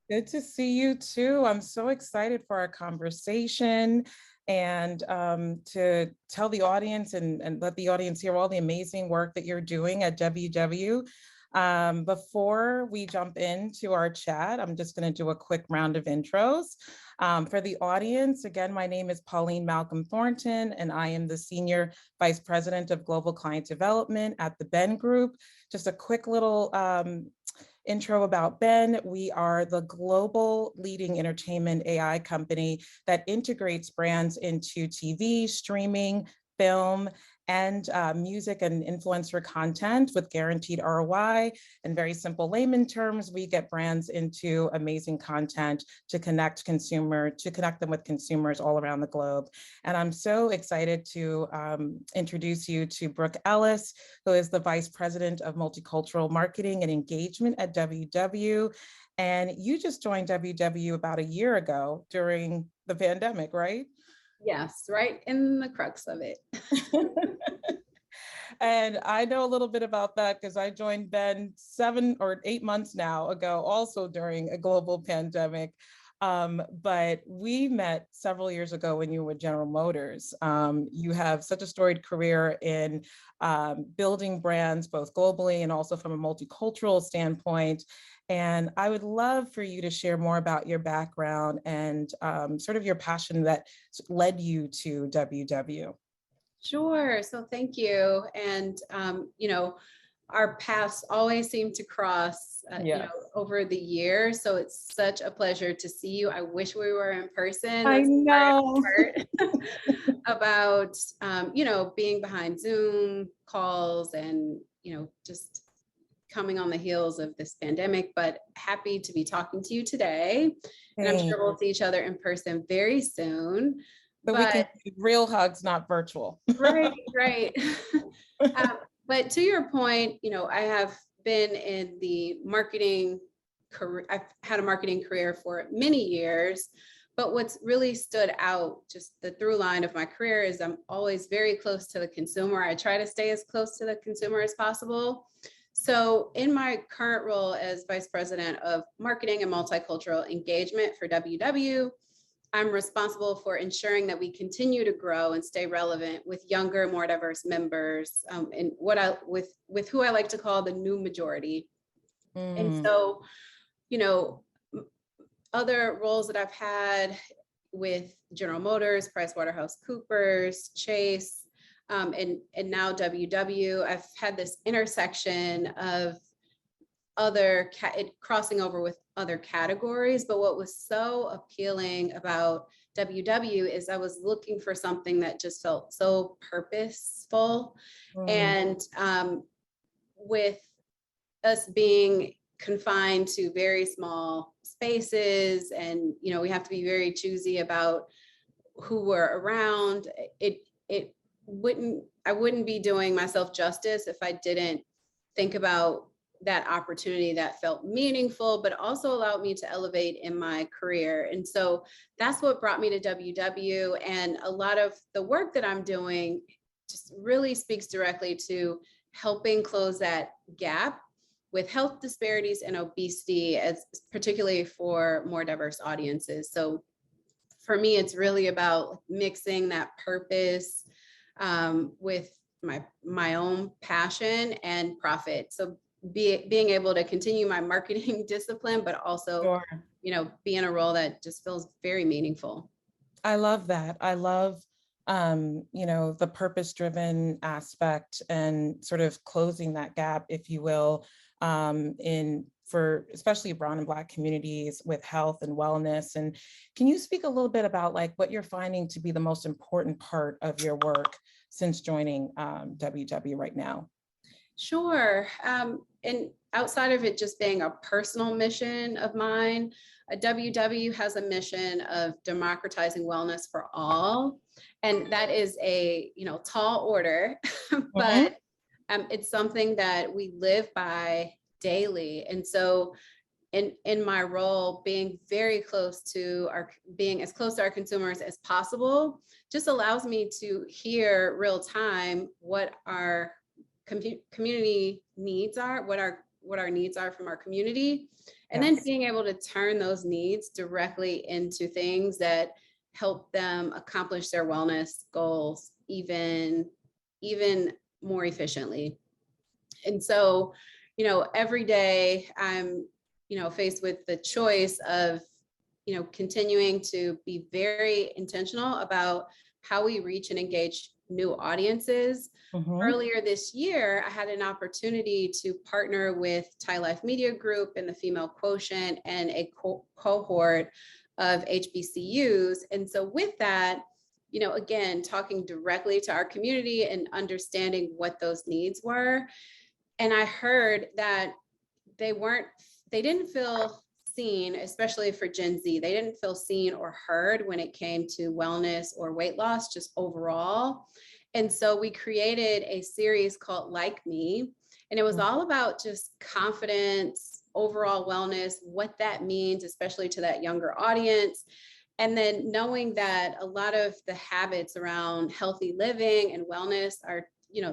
Good to see you too. I'm so excited for our conversation and to tell the audience and let the audience hear all the amazing work that you're doing at WW. Before we jump into our chat, I'm just going to do a quick round of intros. For the audience, again, my name is Pauline Malcolm-Thornton, and I am the Senior Vice President of Global Client Development at the Ben Group. Just a quick little intro about Ben. We are the global leading entertainment AI company that integrates brands into TV, streaming, film, and music and influencer content with guaranteed ROI. In very simple layman terms, we get brands into amazing content to connect them with consumers all around the globe. And I'm so excited to introduce you to Brooke Ellis, who is the Vice President of Multicultural Marketing and Engagement at WW. And you just joined WW about a year ago during the pandemic, right? Yes, right in the crux of it. And I know a little bit about that because I joined Ben 7 or 8 months now ago, also during a global pandemic. But we met several years ago when you were with General Motors. You have such a storied career in building brands, both globally and also from a multicultural standpoint. And I would love for you to share more about your background and sort of your passion that led you to WW. Sure. So thank you. And, our paths always seem to cross, over the years. So it's such a pleasure to see you. I wish we were in person. I That's know. part about, being behind Zoom calls and, just coming on the heels of this pandemic, but happy to be talking to you today. And I'm sure we'll see each other in person very soon. So we can do real hugs, not virtual. Right. But to your point, I have been in the marketing career. I've had a marketing career for many years, but what's really stood out, just the through line of my career, is I'm always very close to the consumer. I try to stay as close to the consumer as possible. So in my current role as Vice President of Marketing and Multicultural Engagement for WW, I'm responsible for ensuring that we continue to grow and stay relevant with younger, more diverse members, and with who I like to call the new majority. And so, other roles that I've had with General Motors, PricewaterhouseCoopers, Chase, and now WW, I've had this intersection of crossing over with other categories. But what was so appealing about WW is I was looking for something that just felt so purposeful. And with us being confined to very small spaces, and we have to be very choosy about who we're around, I wouldn't be doing myself justice if I didn't think about that opportunity that felt meaningful, but also allowed me to elevate in my career. And so that's what brought me to WW. And a lot of the work that I'm doing just really speaks directly to helping close that gap with health disparities and obesity, as particularly for more diverse audiences. So for me, it's really about mixing that purpose with my own passion and profit. So being able to continue my marketing discipline, but also, be in a role that just feels very meaningful. I love that. I love, the purpose-driven aspect and sort of closing that gap, if you will, for especially brown and Black communities with health and wellness. And can you speak a little bit about what you're finding to be the most important part of your work since joining WW right now? Sure. And outside of it just being a personal mission of mine, WW has a mission of democratizing wellness for all. And that is a, tall order, but it's something that we live by daily. And so in my role, being as close to our consumers as possible just allows me to hear real time what our community needs are, what our needs are from our community, and then Yes. being able to turn those needs directly into things that help them accomplish their wellness goals even more efficiently. And so, every day I'm, faced with the choice of, continuing to be very intentional about how we reach and engage new audiences. Mhm. Earlier this year, I had an opportunity to partner with Thai Life Media Group and the Female Quotient and a cohort of HBCUs. And so with that, again, talking directly to our community and understanding what those needs were. And I heard that they didn't feel seen, especially for Gen Z. They didn't feel seen or heard when it came to wellness or weight loss, just overall. And so we created a series called Like Me, and it was all about just confidence, overall wellness, what that means, especially to that younger audience. And then knowing that a lot of the habits around healthy living and wellness are,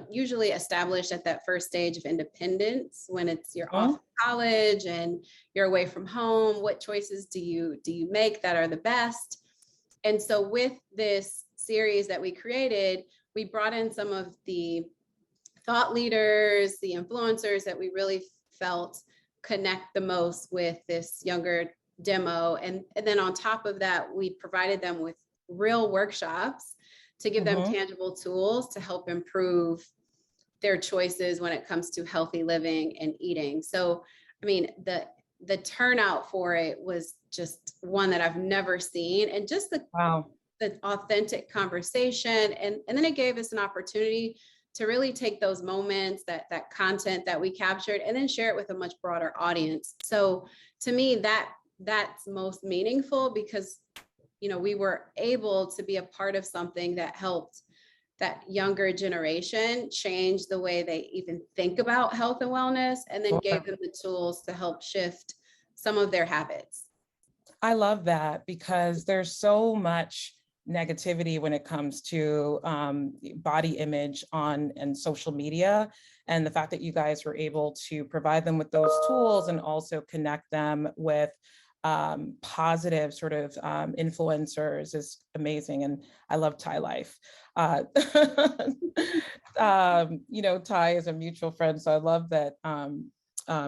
usually established at that first stage of independence, when you're off college and you're away from home. What choices do you make that are the best? And so with this series that we created, we brought in some of the thought leaders, the influencers that we really felt connect the most with this younger demo. And then on top of that, we provided them with real workshops to give them tangible tools to help improve their choices when it comes to healthy living and eating. So, I mean, the turnout for it was just one that I've never seen. And just the authentic conversation. And then it gave us an opportunity to really take those moments, that content that we captured, and then share it with a much broader audience. So to me, that's most meaningful, because we were able to be a part of something that helped that younger generation change the way they even think about health and wellness, and then gave them the tools to help shift some of their habits. I love that, because there's so much negativity when it comes to body image and social media. And the fact that you guys were able to provide them with those tools and also connect them with positive sort of influencers is amazing. And I love Thai Life. Thai is a mutual friend, so I love that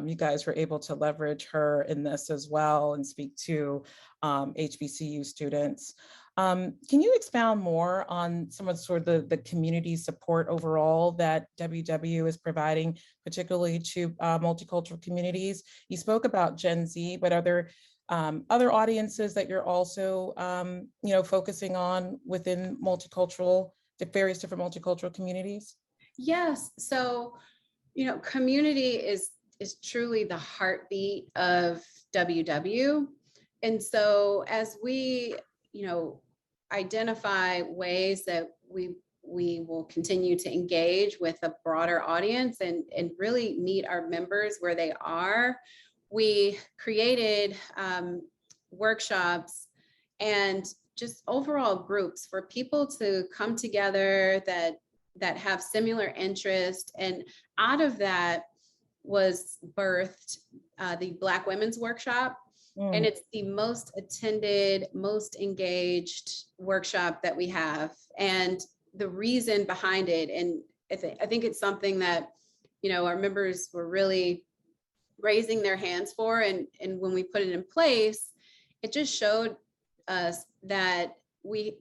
you guys were able to leverage her in this as well and speak to HBCU students. Can you expound more on some of sort of the community support overall that WW is providing, particularly to multicultural communities? You spoke about Gen Z, but are there other audiences that you're also, focusing on within the various different multicultural communities? Yes. So, community is truly the heartbeat of WW. And so as we, identify ways that we will continue to engage with a broader audience and really meet our members where they are, we created workshops and just overall groups for people to come together that have similar interests. And out of that was birthed the Black Women's Workshop. And it's the most attended, most engaged workshop that we have. And the reason behind it, and I think it's something that, our members were really raising their hands for. And when we put it in place, it just showed us that we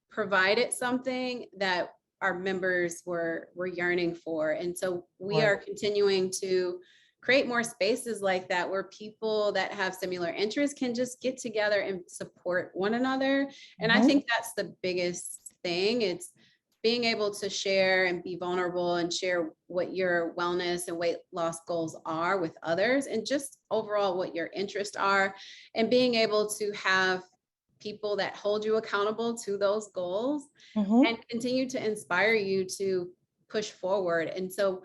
provided something that our members were yearning for. And so we are continuing to create more spaces like that, where people that have similar interests can just get together and support one another. And I think that's the biggest thing. It's being able to share and be vulnerable and share what your wellness and weight loss goals are with others, and just overall what your interests are, and being able to have people that hold you accountable to those goals and continue to inspire you to push forward. And so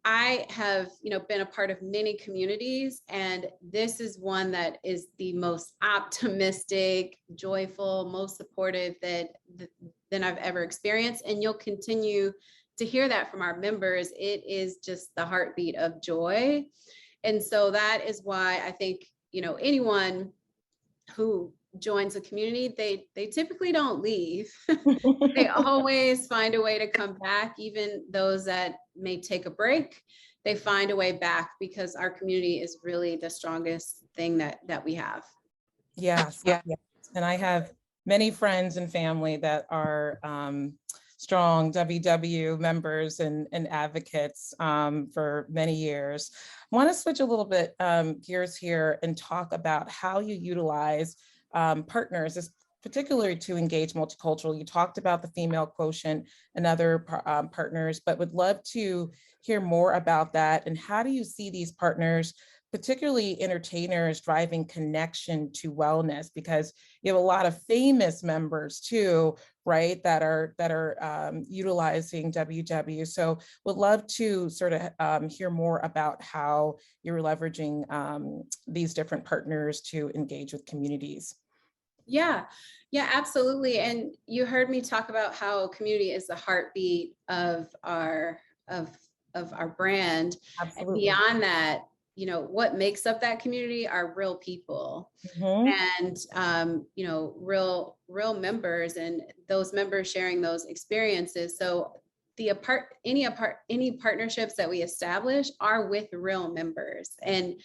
I have, been a part of many communities, and this is one that is the most optimistic, joyful, most supportive than I've ever experienced. And you'll continue to hear that from our members, it is just the heartbeat of joy. And so that is why I think, anyone who joins a community, they typically don't leave. They always find a way to come back. Even those that may take a break, they find a way back, because our community is really the strongest thing that we have. Yes, yes. And I have many friends and family that are strong WW members and advocates for many years. I want to switch a little bit gears here and talk about how you utilize partners, particularly to engage multicultural. You talked about the female quotient and other partners, but would love to hear more about that. And how do you see these partners, particularly entertainers, driving connection to wellness? Because you have a lot of famous members too, right, that are utilizing WW. So would love to sort of hear more about how you're leveraging these different partners to engage with communities. Yeah, absolutely. And you heard me talk about how community is the heartbeat of our brand. Absolutely. And beyond that, what makes up that community are real people. And real members, and those members sharing those experiences. So any partnerships that we establish are with real members, and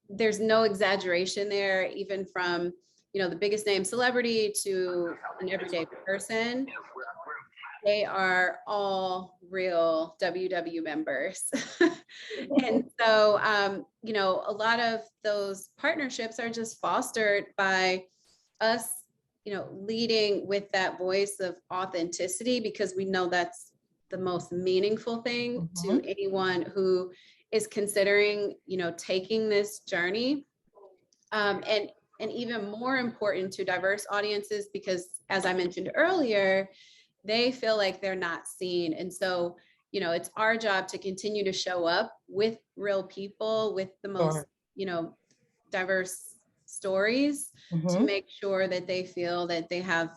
there's no exaggeration there, even from the biggest name celebrity to an everyday person. They are all real WW members. And so, a lot of those partnerships are just fostered by us, leading with that voice of authenticity, because we know that's the most meaningful thing to anyone who is considering, taking this journey. And even more important to diverse audiences, because as I mentioned earlier, they feel like they're not seen. And so, it's our job to continue to show up with real people, with the most, diverse stories, to make sure that they feel that they have,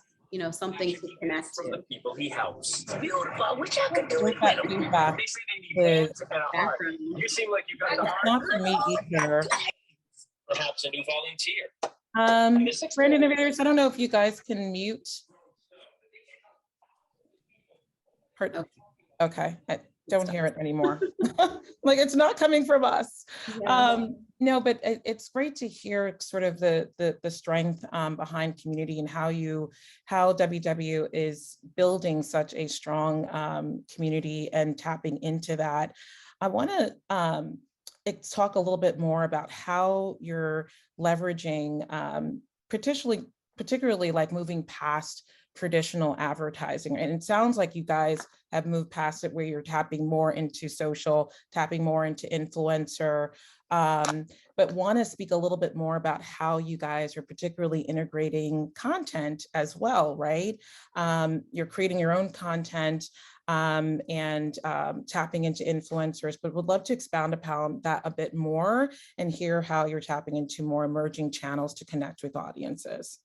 something to connect to. The people he helps. Beautiful. I wish I could do it. Feedback is, You seem like you got a it's not for me either. Perhaps a new volunteer. For Innovators, I don't know if you guys can mute. Okay, I don't hear it anymore. Like, it's not coming from us. Yeah. No, but it's great to hear sort of the strength behind community, and how WW is building such a strong community and tapping into that. I want to talk a little bit more about how you're leveraging, particularly like moving past traditional advertising. And it sounds like you guys have moved past it, where you're tapping more into social, tapping more into influencer, but want to speak a little bit more about how you guys are particularly integrating content as well, right? You're creating your own content and tapping into influencers, but would love to expound upon that a bit more and hear how you're tapping into more emerging channels to connect with audiences.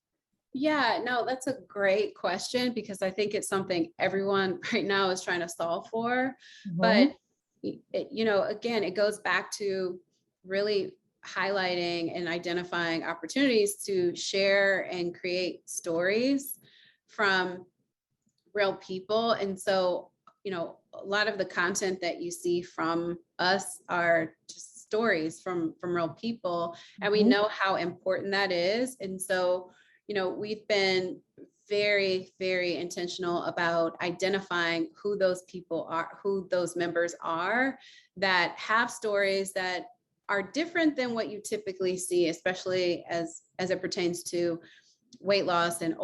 Yeah, no, that's a great question, because I think it's something everyone right now is trying to solve for. But, again, it goes back to really highlighting and identifying opportunities to share and create stories from real people. And so, a lot of the content that you see from us are just stories from real people, and we know how important that is. And so, we've been very, very intentional about identifying who those people are, who those members are, that have stories that are different than what you typically see, especially as it pertains to weight loss and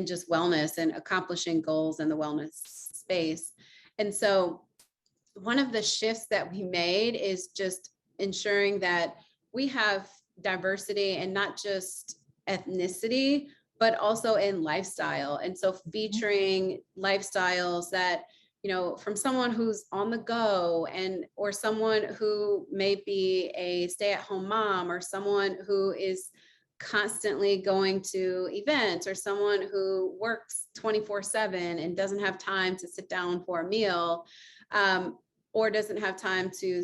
just wellness and accomplishing goals in the wellness space. And so one of the shifts that we made is just ensuring that we have diversity, and not just ethnicity, but also in lifestyle. And so featuring lifestyles that, from someone who's on the go, or someone who may be a stay-at-home mom, or someone who is constantly going to events, or someone who works 24/7 and doesn't have time to sit down for a meal. or doesn't have time to,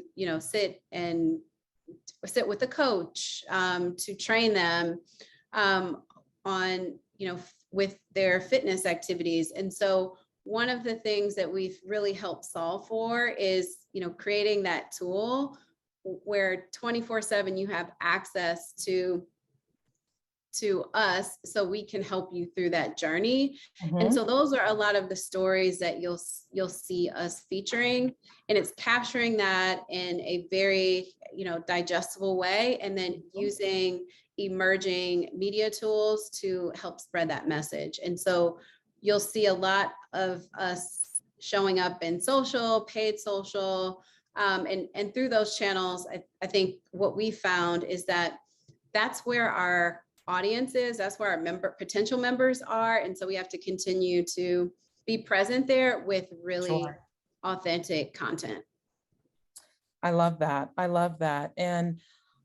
sit with a coach to train them on, with their fitness activities. And so one of the things that we've really helped solve for is, creating that tool where 24/7 you have access to us so we can help you through that journey. And so those are a lot of the stories that you'll see us featuring, and it's capturing that in a very, digestible way, and then using emerging media tools to help spread that message. And so you'll see a lot of us showing up in social, paid social, and through those channels. I think what we found is that that's where our audience is, that's where our potential members are. And so we have to continue to be present there with really authentic content. I love that. I love that. And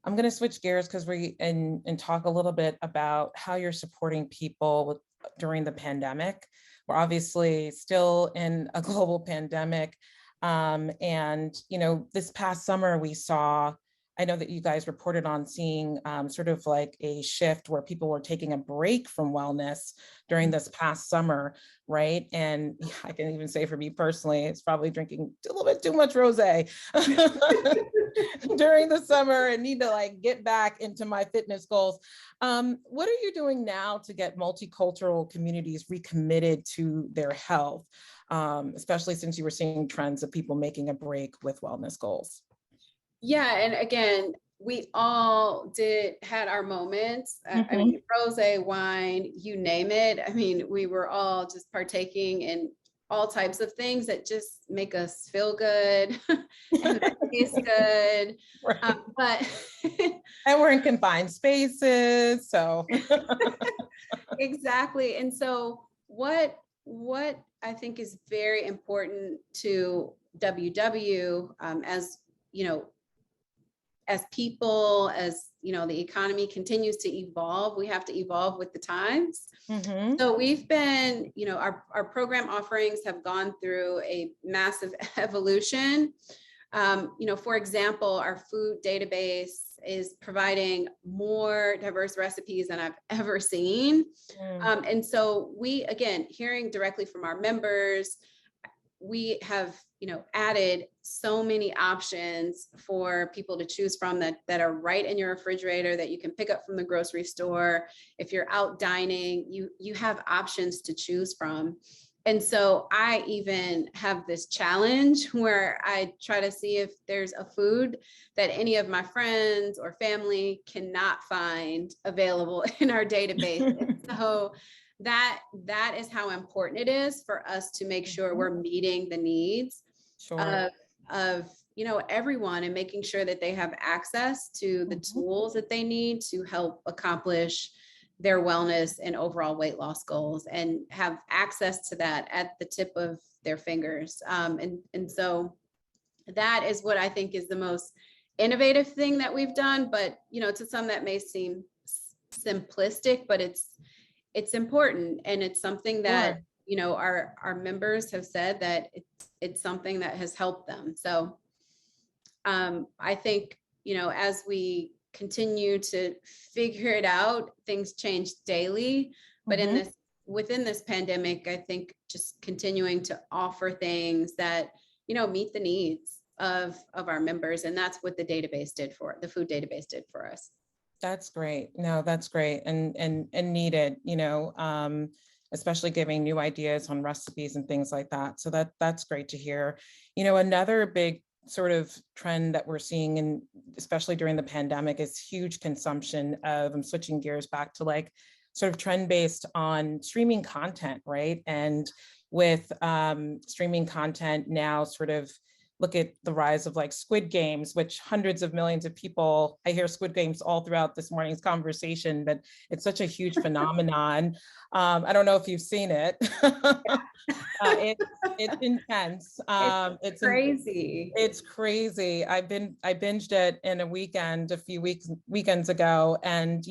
I'm going to switch gears because and talk a little bit about how you're supporting people during the pandemic. We're obviously still in a global pandemic. And, this past summer we saw, I know that you guys reported on seeing sort of like a shift where people were taking a break from wellness during this past summer, right? And I can even say for me personally, it's probably drinking a little bit too much rosé during the summer and need to get back into my fitness goals. What are you doing now to get multicultural communities recommitted to their health, especially since you were seeing trends of people making a break with wellness goals? Yeah, and again, we all had our moments. I mean, rosé, wine, you name it. I mean, we were all just partaking in all types of things that just make us feel good and that taste good. Right. But and we're in confined spaces, so exactly. And so what I think is very important to WW, as people, as the economy continues to evolve, we have to evolve with the times. So we've been, our program offerings have gone through a massive evolution. For example, our food database is providing more diverse recipes than I've ever seen. And so we, again, hearing directly from our members, we have, added so many options for people to choose from that are right in your refrigerator, that you can pick up from the grocery store. If you're out dining, you have options to choose from. And so I even have this challenge where I try to see if there's a food that any of my friends or family cannot find available in our database. So that is how important it is for us to make sure we're meeting the needs of everyone, and making sure that they have access to the tools that they need to help accomplish their wellness and overall weight loss goals, and have access to that at the tip of their fingers. And so that is what I think is the most innovative thing that we've done. But, to some that may seem simplistic, but it's important. And it's something that, our members have said that it's something that has helped them. So I think, as we continue to figure it out, things change daily. But within this pandemic, I think just continuing to offer things that, meet the needs of our members. And that's what the food database did for us. That's great. No, that's great. And needed, especially giving new ideas on recipes and things like that. So that's great to hear. Another big sort of trend that we're seeing, and especially during the pandemic, is huge consumption of, I'm switching gears back to sort of trend based on streaming content, right? And with streaming content now, sort of look at the rise of Squid Games, which hundreds of millions of people, I hear Squid Games all throughout this morning's conversation, but it's such a huge phenomenon. I don't know if you've seen it. It's intense. It's crazy. It's crazy. I binged it in a weekend a few weekends ago, and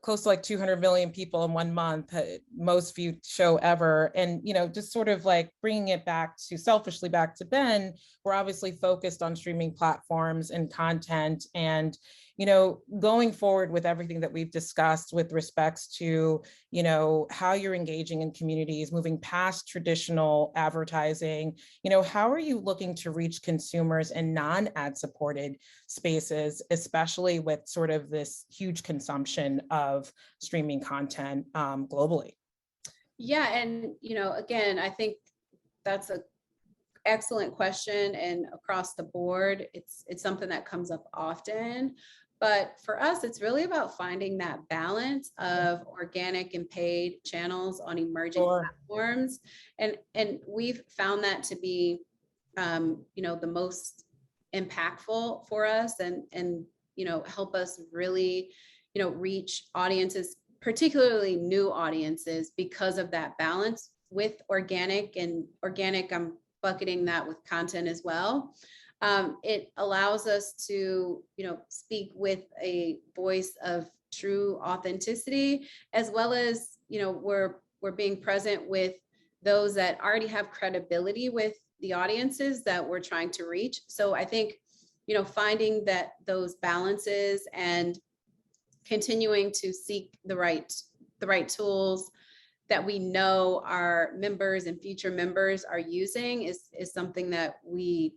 close to like 200 million people in 1 month, most viewed show ever. And, just sort of like bringing it back to selfishly back to Ben, we're obviously focused on streaming platforms and content. And, going forward with everything that we've discussed with respects to, how you're engaging in communities, moving past traditional advertising, how are you looking to reach consumers in non-ad supported spaces, especially with sort of this huge consumption of streaming content globally? Yeah, and again, I think that's an excellent question, and across the board, it's something that comes up often. But for us, it's really about finding that balance of organic and paid channels on emerging platforms, and we've found that to be, the most impactful for us, and help us really, reach audiences, particularly new audiences, because of that balance with organic. And organic, I'm bucketing that with content as well. It allows us to, speak with a voice of true authenticity, as well as, we're being present with those that already have credibility with the audiences that we're trying to reach. So I think, finding that those balances and continuing to seek the right tools that we know our members and future members are using is something that we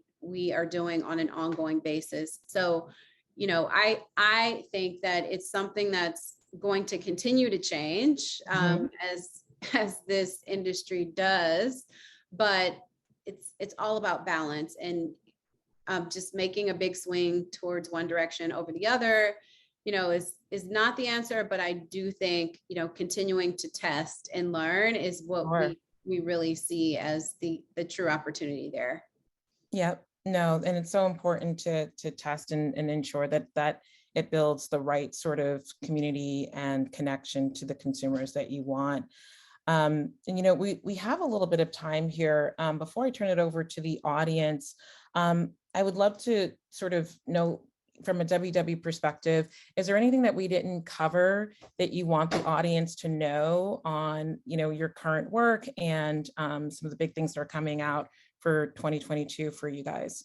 are doing on an ongoing basis. So, I think that it's something that's going to continue to change as this industry does, but it's all about balance, and just making a big swing towards one direction over the other, is not the answer. But I do think, continuing to test and learn is what we really see as the true opportunity there. Yep. No, and it's so important to test and ensure that it builds the right sort of community and connection to the consumers that you want. And we have a little bit of time here. Before I turn it over to the audience, I would love to sort of know, from a WW perspective, is there anything that we didn't cover that you want the audience to know on, your current work and some of the big things that are coming out for 2022 for you guys?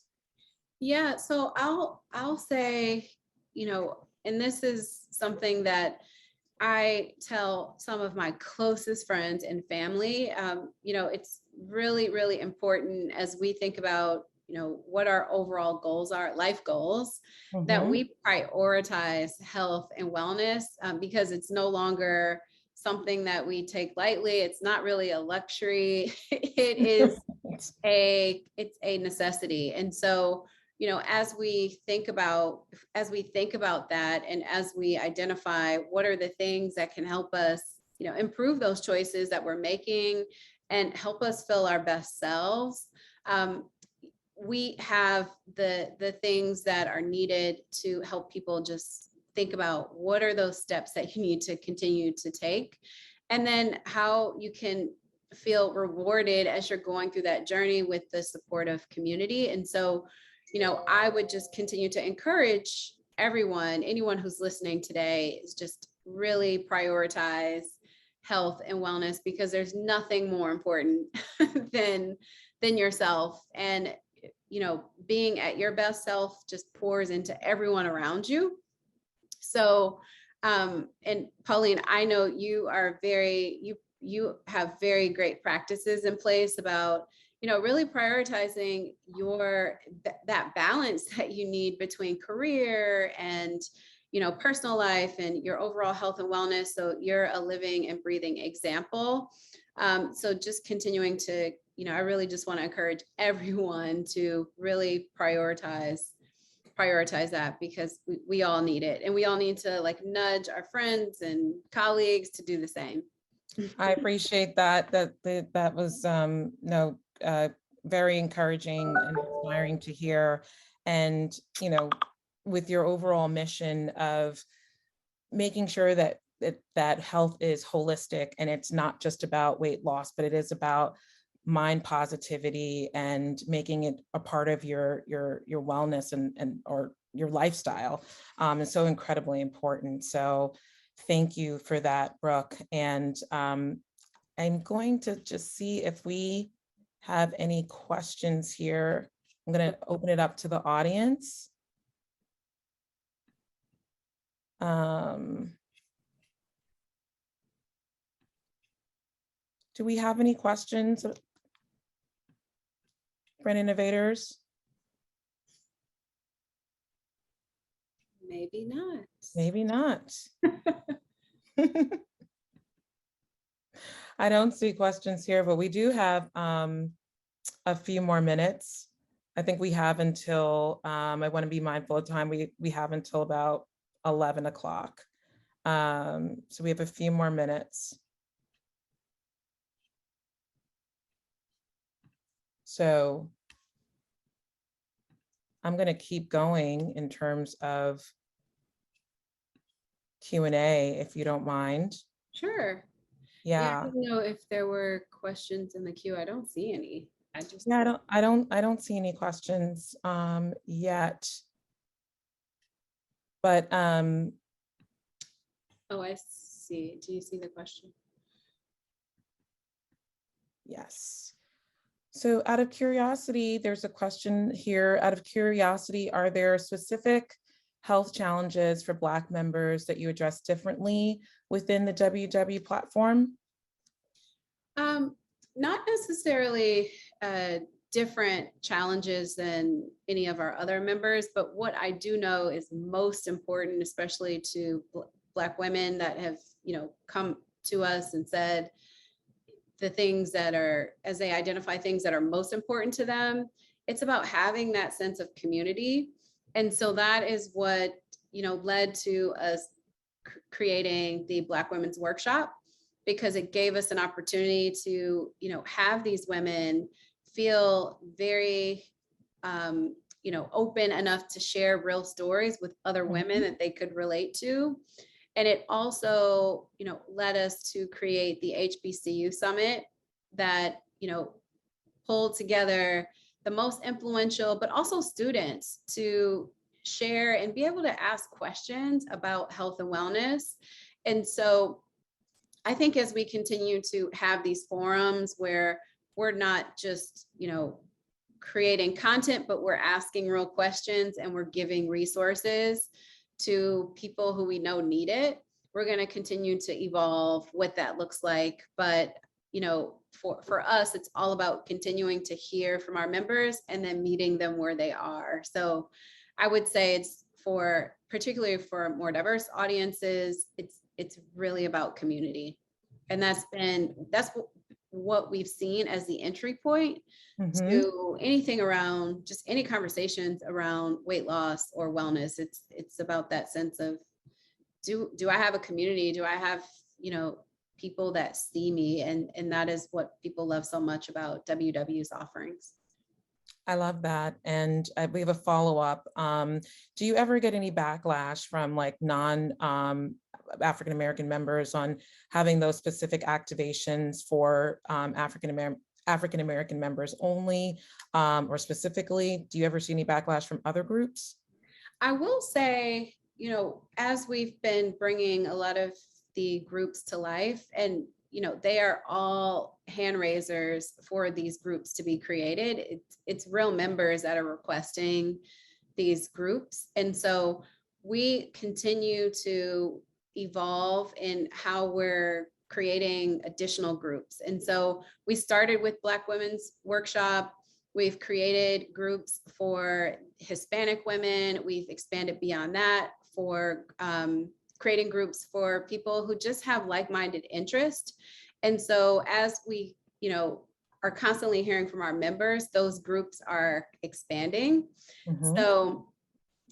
Yeah, so I'll say, and this is something that I tell some of my closest friends and family, it's really, really important as we think about, what our overall goals are, life goals, that we prioritize health and wellness, because it's no longer something that we take lightly. It's not really a luxury. It is it's a necessity. And so, as we think about that, and as we identify what are the things that can help us, improve those choices that we're making and help us fill our best selves, we have the things that are needed to help people just think about what are those steps that you need to continue to take, and then how you can feel rewarded as you're going through that journey with the supportive community. And so, I would just continue to encourage anyone who's listening today, is just really prioritize health and wellness, because there's nothing more important than yourself. And being at your best self just pours into everyone around you. So, and Pauline, I know you are you have very great practices in place about, really prioritizing that balance that you need between career and, personal life and your overall health and wellness. So you're a living and breathing example. So just continuing to, I really just want to encourage everyone to really prioritize that, because we all need it, and we all need to nudge our friends and colleagues to do the same. I appreciate that. That was very encouraging and inspiring to hear. And with your overall mission of making sure that health is holistic, and it's not just about weight loss, but it is about mind positivity and making it a part of your wellness and or your lifestyle, is so incredibly important. So Thank you for that, Brooke. And I'm going to just see if we have any questions here. I'm going to open it up to the audience. Do we have any questions for Innovators? Maybe not. Maybe not. I don't see questions here, but we do have a few more minutes. I think we have until, I want to be mindful of time. We have until about 11 o'clock. So we have a few more minutes. So I'm going to keep going in terms of Q&A, if you don't mind. Sure. Yeah. I don't know if there were questions in the queue. I don't see any. Yeah, I don't see any questions yet. But oh, I see. Do you see the question? Yes. So out of curiosity, there's a question here. Out of curiosity, are there specific health challenges for Black members that you address differently within the WW platform? Not necessarily different challenges than any of our other members, but what I do know is most important, especially to Black women that have, come to us and said the things that are, as they identify things that are most important to them, it's about having that sense of community. And so that is what, led to us creating the Black Women's Workshop, because it gave us an opportunity to, have these women feel very, open enough to share real stories with other women that they could relate to. And it also, led us to create the HBCU Summit that, pulled together the most influential, but also students to share and be able to ask questions about health and wellness. And so I think as we continue to have these forums where we're not just, creating content, but we're asking real questions and we're giving resources to people who we know need it, we're going to continue to evolve what that looks like. But, for us, it's all about continuing to hear from our members and then meeting them where they are. So I would say it's particularly for more diverse audiences, it's really about community. And that's what we've seen as the entry point to anything around, just any conversations around weight loss or wellness. It's about that sense of, do I have a community? Do I have, people that see me? And that is what people love so much about WW's offerings. I love that. And we have a follow-up. Do you ever get any backlash from like African-American members on having those specific activations for African-American members only, or specifically? Do you ever see any backlash from other groups? I will say, as we've been bringing a lot of the groups to life, and they are all hand raisers for these groups to be created. It's real members that are requesting these groups. And so we continue to evolve in how we're creating additional groups. And so we started with Black Women's Workshop. We've created groups for Hispanic women. We've expanded beyond that for creating groups for people who just have like-minded interest. And so as we, are constantly hearing from our members, those groups are expanding. So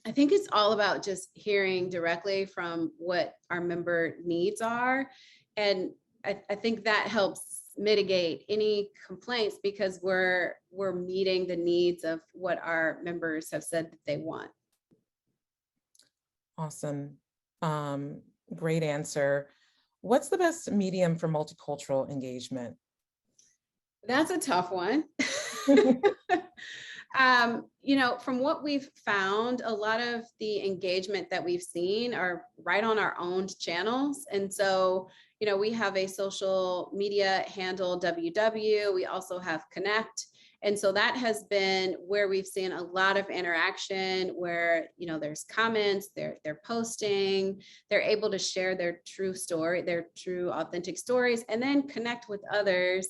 I think it's all about just hearing directly from what our member needs are. And I think that helps mitigate any complaints, because we're meeting the needs of what our members have said that they want. Awesome. Great answer. What's the best medium for multicultural engagement? That's a tough one. You know, from what we've found, a lot of the engagement that we've seen are right on our own channels. And so, you know, we have a social media handle, WW. We also have Connect. And so that has been where we've seen a lot of interaction where, you know, there's comments, they're posting, they're able to share their true story, their true authentic stories, and then connect with others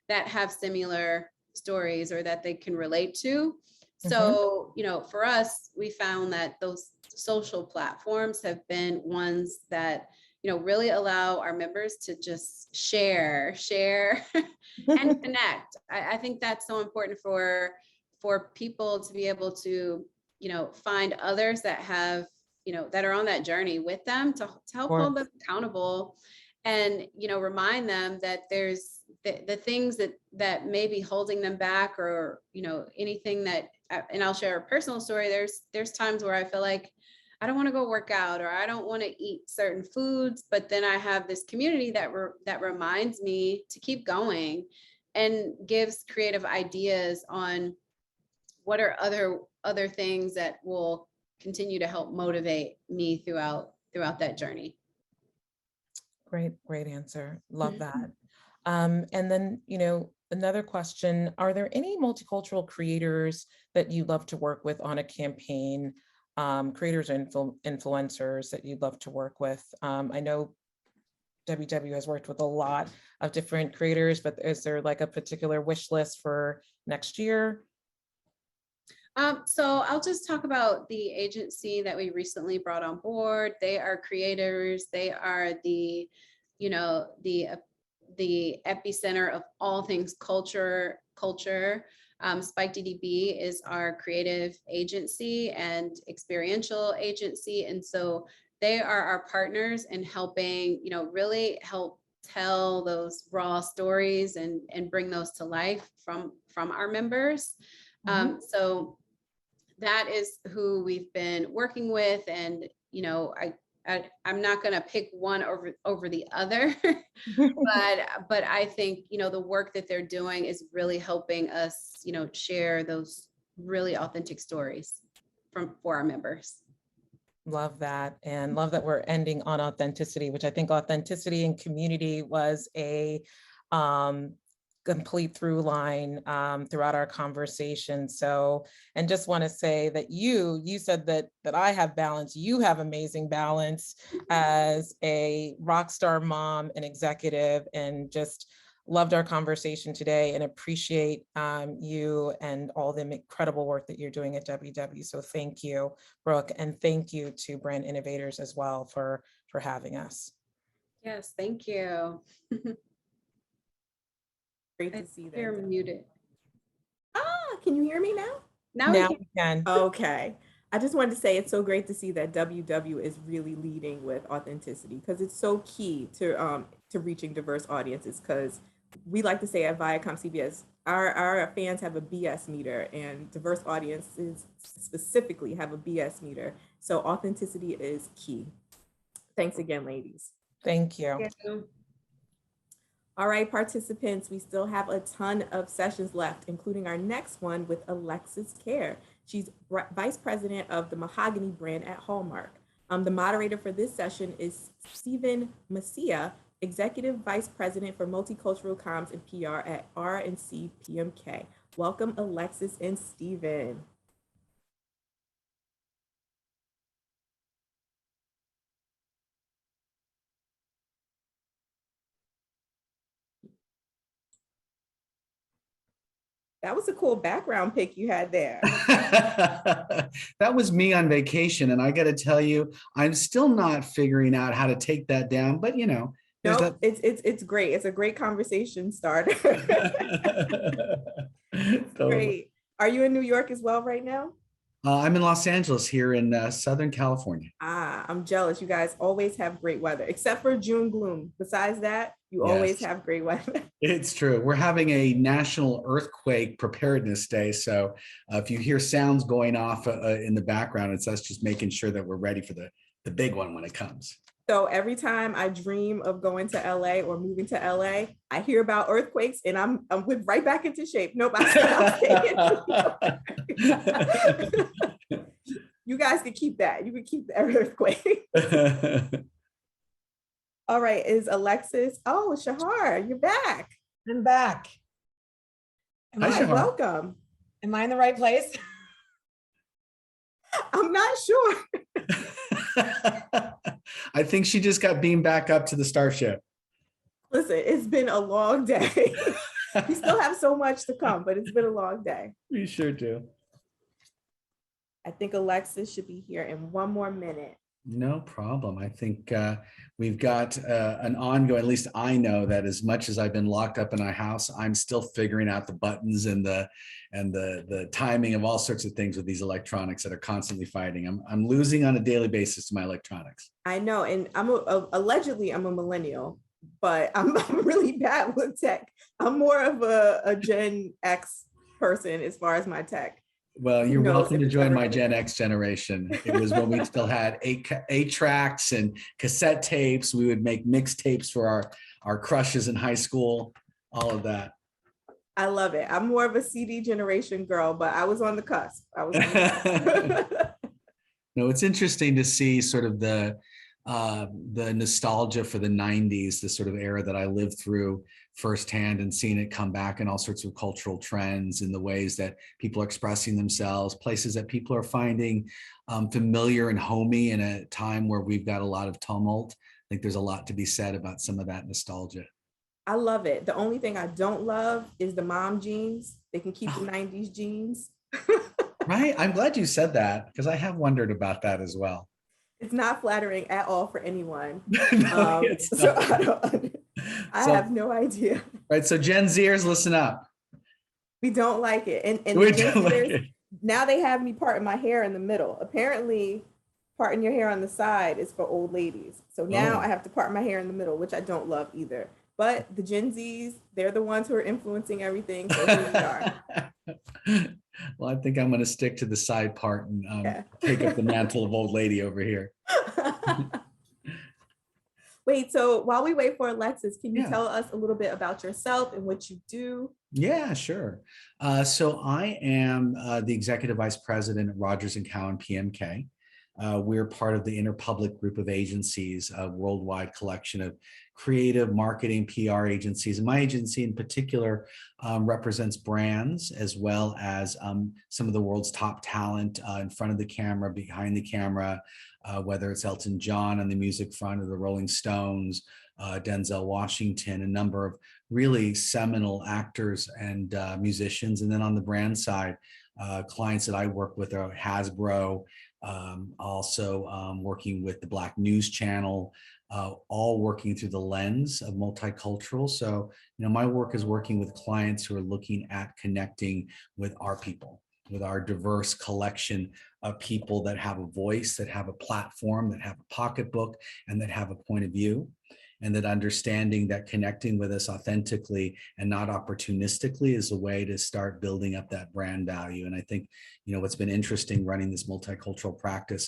that have similar stories or that they can relate to. So, you know, for us, we found that those social platforms have been ones that, you know, really allow our members to just share and connect. I think that's so important for people to be able to, you know, find others that have, you know, that are on that journey with them to help hold them accountable and, you know, remind them that there's the things that may be holding them back or, you know, anything that, and I'll share a personal story. There's times where I feel like I don't want to go work out or I don't want to eat certain foods, but then I have this community that reminds me to keep going and gives creative ideas on what are other things that will continue to help motivate me throughout that journey. Great answer. Love that. And then, you know, another question, are there any multicultural creators that you love to work with on a campaign, creators and influencers that you'd love to work with? I know WW has worked with a lot of different creators, but is there like a particular wish list for next year? So I'll just talk about the agency that we recently brought on board. They are creators. They are the, you know, the epicenter of all things culture. Spike DDB is our creative agency and experiential agency. And so they are our partners in helping, you know, really help tell those raw stories and bring those to life from our members. So that is who we've been working with. And, you know, I'm not going to pick one over the other, but I think, you know, the work that they're doing is really helping us, you know, share those really authentic stories for our members. Love that. And love that we're ending on authenticity, which I think authenticity and community was a complete through line throughout our conversation. So, and just want to say that you said that I have balance. You have amazing balance as a rock star mom and executive, and just loved our conversation today and appreciate you and all the incredible work that you're doing at WW. So thank you, Brooke, and thank you to Brand Innovators as well for having us. Yes, thank you. Great to see that. You're muted. Can you hear me now? Now we can. Okay. I just wanted to say it's so great to see that WW is really leading with authenticity, because it's so key to reaching diverse audiences. Because we like to say at ViacomCBS, our fans have a BS meter, and diverse audiences specifically have a BS meter. So authenticity is key. Thanks again, ladies. Thank you. Thank you. All right, participants, we still have a ton of sessions left, including our next one with Alexis Kerr. She's Vice President of the Mahogany brand at Hallmark. The moderator for this session is Stephen Macia, Executive Vice President for Multicultural Comms and PR at R&C PMK. Welcome, Alexis and Stephen. That was a cool background pic you had there. That was me on vacation. And I got to tell you, I'm still not figuring out how to take that down, but you know. No, it's great. It's a great conversation starter. Great. Are you in New York as well right now? I'm in Los Angeles here in Southern California. I'm jealous. You guys always have great weather, except for June gloom. Besides that, you always have great weather. It's true. We're having a national earthquake preparedness day. So if you hear sounds going off in the background, it's us just making sure that we're ready for the big one when it comes. So every time I dream of going to LA or moving to LA, I hear about earthquakes and I'm whipped right back into shape. Nope, I You guys can keep that. You can keep the earthquake. All right, is Alexis? Oh, Shahar, you're back. I'm back. Hi, Shahar. Welcome. Am I in the right place? I'm not sure. I think she just got beamed back up to the starship. Listen, it's been a long day. We still have so much to come, but it's been a long day. We sure do. I think Alexis should be here in one more minute. No problem. I think we've got an ongoing, at least I know that as much as I've been locked up in my house, I'm still figuring out the buttons and the timing of all sorts of things with these electronics that are constantly fighting. I'm losing on a daily basis to my electronics. I know, and allegedly I'm a millennial, but I'm really bad with tech. I'm more of a Gen X person as far as my tech. Well, you're welcome to join my Gen X generation. It was when we still had eight tracks and cassette tapes. We would make mixtapes for our crushes in high school, all of that. I love it. I'm more of a CD generation girl, but I was on the cusp. No, it's interesting to see sort of the nostalgia for the 90s, the sort of era that I lived through firsthand, and seeing it come back in all sorts of cultural trends, in the ways that people are expressing themselves, places that people are finding familiar and homey in a time where we've got a lot of tumult. I think there's a lot to be said about some of that nostalgia. I love it. The only thing I don't love is the mom jeans. They can keep the 90s jeans. Right. I'm glad you said that, because I have wondered about that as well. It's not flattering at all for anyone. No, so I have no idea. Right. So Gen Zers, listen up. We don't like it. And We the Gen don't like Zers, it. now they have me parting my hair in the middle. Apparently, parting your hair on the side is for old ladies. So now I have to part my hair in the middle, which I don't love either. But the Gen Zs, they're the ones who are influencing everything. So here we are. Well, I think I'm going to stick to the side part and take up the mantle of old lady over here. Wait, so while we wait for Alexis, can you tell us a little bit about yourself and what you do? Yeah, sure. So I am the Executive Vice President at Rogers & Cowan PMK. We're part of the Interpublic group of agencies, a worldwide collection of creative marketing PR agencies. And my agency in particular represents brands as well as some of the world's top talent in front of the camera, behind the camera, whether it's Elton John on the music front, or the Rolling Stones, Denzel Washington, a number of really seminal actors and musicians. And then on the brand side, clients that I work with are Hasbro, also working with the Black News Channel, all working through the lens of multicultural. So, my work is working with clients who are looking at connecting with our people, with our diverse collection of people that have a voice, that have a platform, that have a pocketbook, and that have a point of view. And that understanding that connecting with us authentically and not opportunistically is a way to start building up that brand value. And I think, what's been interesting running this multicultural practice